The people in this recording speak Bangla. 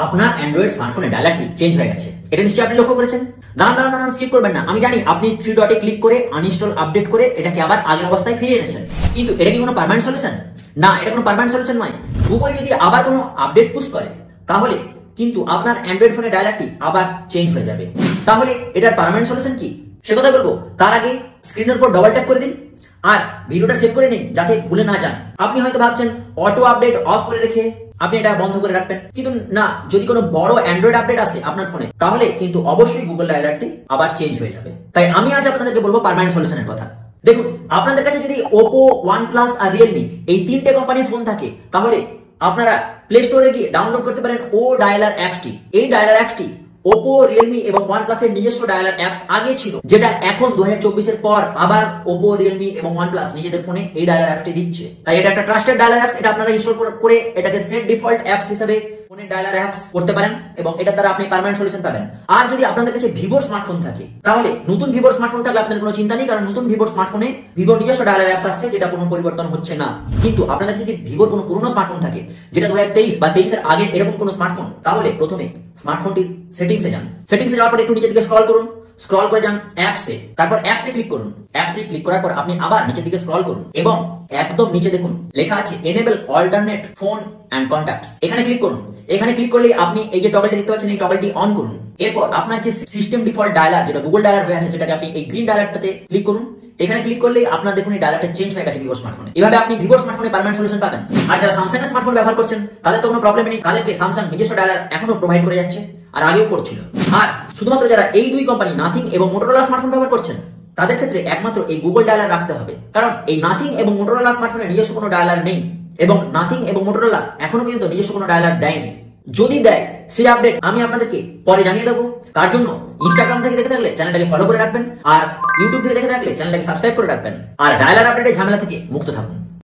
আপনার অ্যান্ড্রয়েড স্মার্টফোনে ডায়ালারটি চেঞ্জ হয়ে গেছে, এটা নিশ্চয়ই আপনি লক্ষ্য করেছেন। দাঁড়ান, স্কিপ করবেন না। আমি জানি আপনি 3 ডটে ক্লিক করে আনইনস্টল আপডেট করে এটাকে আবার আগের অবস্থায় ফিরিয়ে এনেছেন, কিন্তু এটা কি কোনো পার্মানেন্ট সলিউশন? না, এটা কোনো পার্মানেন্ট সলিউশন নয়। গুগল যদি আবার কোনো আপডেট পুশ করে তাহলে কিন্তু আপনার অ্যান্ড্রয়েড ফোনের ডায়ালারটি আবার চেঞ্জ হয়ে যাবে। তাহলে এটার পার্মানেন্ট সলিউশন কি সে কথা বলবো, তার আগে স্ক্রিনের উপর ডবল ট্যাপ করে দিন আর ভিডিওটা সেভ করে নিন যাতে ভুলে না যান। আপনি হয়তো ভাবছেন অটো আপডেট অফ করে রেখে আপনি এটা বন্ধ করে রাখবেন, কিন্তু না, যদি কোনো বড় অ্যান্ড্রয়েড আপডেট আসে আপনার ফোনে তাহলে কিন্তু অবশ্যই গুগল ডায়ালারটি আবার চেঞ্জ হয়ে যাবে। তাই আমি আজ আপনাদেরকে বলবো পার্মানেন্ট সলিউশনের কথা। দেখুন, আপনাদের কাছে যদি ওপো, ওয়ানপ্লাস আর রিয়েলমি এই তিনটে কোম্পানির ফোন থাকে তাহলে আপনারা প্লে স্টোরে গিয়ে ডাউনলোড করতে পারেন ও ডায়ালার অ্যাপসটি। এই ডায়ালার অ্যাপসটি ওপো, রিয়েলমি এবং ওয়ানপ্লাসের নিজস্ব ডায়ালার অ্যাপস আগে ছিল, যেটা এখন 2024 পর আবার ওপো, রিয়েলমি এবং ওয়ানপ্লাস নিজেদের ফোনে এই ডায়ালার অ্যাপসটি দিচ্ছে। তাই এটা একটা ট্রাস্টেড ডায়ালার অ্যাপস। এটা আপনারা ইনস্টল করে এটাকে সেট ডিফল্ট অ্যাপস হিসেবে ফোনের ডায়ালার অ্যাপস করতে পারেন এবং এটার দ্বারা আপনি পার্মানেন্ট সলিউশন পাবেন। আর যদি আপনাদের কাছে ভিভোর স্মার্টফোন থাকে তাহলে নতুন ভিভোর স্মার্টফোন থাকলে আপনাদের কোনো চিন্তা নেই, কারণ নতুন ভিভোর স্মার্টফোনে ভিভোর নিজস্ব ডায়ালার অ্যাপস আসছে, যেটা কোনো পরিবর্তন হচ্ছে না। কিন্তু আপনাদের যদি ভিভোর কোনো পুরনো স্মার্টফোন থাকে, যেটা 2023 বা 23 এর আগে এরকম কোনো স্মার্টফোন, তাহলে প্রথমে স্মার্টফোনটির সেটিংসে যান। সেটিংসে যাওয়ার পর একটু নিচের দিকে স্ক্রল করুন, স্ক্রল করে যান অ্যাপসে, তারপর অ্যাপসে ক্লিক করুন। অ্যাপসে ক্লিক করার পর আপনি আবার নিচের দিকে স্ক্রল করুন এবং একদম নিচে দেখুন লেখা আছে enable alternate phone and contacts. এখানে ক্লিক করুন। এখানে ক্লিক করলে আপনি এই যে টগলটি দেখতে পাচ্ছেন এই টগলটি অন করুন। এরপর আপনার যে সিস্টেম ডিফল্ট ডায়ালার, যেটা গুগল ডায়ালার হয়ে আছে, সেটাকে আপনি এই গ্রিন ডায়ালারটাতে ক্লিক করুন। এখানে ক্লিক করলে আপনার দেখুন এই ডায়ালারটা চেঞ্জ হয়ে গেছে ভিভোর স্মার্টফোনে। এভাবে আপনি ভিভোর স্মার্টফোনে পার্মানেন্ট সলিউশন পাবেন। আর যারা স্যামসাং এর স্মার্টফোন ব্যবহার করছেন তাদের তো কোনো প্রবলেম নেই, তাদেরকে স্যামসাং নিজস্ব ডায়ালার এখনো প্রোভাইড করে যাচ্ছে আর আগেও করছিল। আর শুধুমাত্র যারা এই দুই কোম্পানি নাথিং এবং মোটরোলা স্মার্টফোন ব্যবহার করছেন তাদের ক্ষেত্রে একমাত্র এই গুগল ডায়ালার রাখতে হবে, কারণ এই নাথিং এবং মোটরোলা স্মার্টফোনে নিজস্ব কোনো ডায়ালার নেই এবং নাথিং এবং মোটরোলা এখনো পর্যন্ত নিজস্ব কোনো ডায়ালার দেয়নি। যদি দেয় সেই আপডেট আমি আপনাদেরকে পরে জানিয়ে দেবো। তার জন্য ইনস্টাগ্রাম থেকে দেখে থাকলে চ্যানেলটাকে ফলো করে রাখবেন আর ইউটিউব থেকে দেখে থাকলে চ্যানেলটাকে সাবস্ক্রাইব করে রাখবেন আর ডায়ালার আপডেটের ঝামেলা থেকে মুক্ত থাকুন।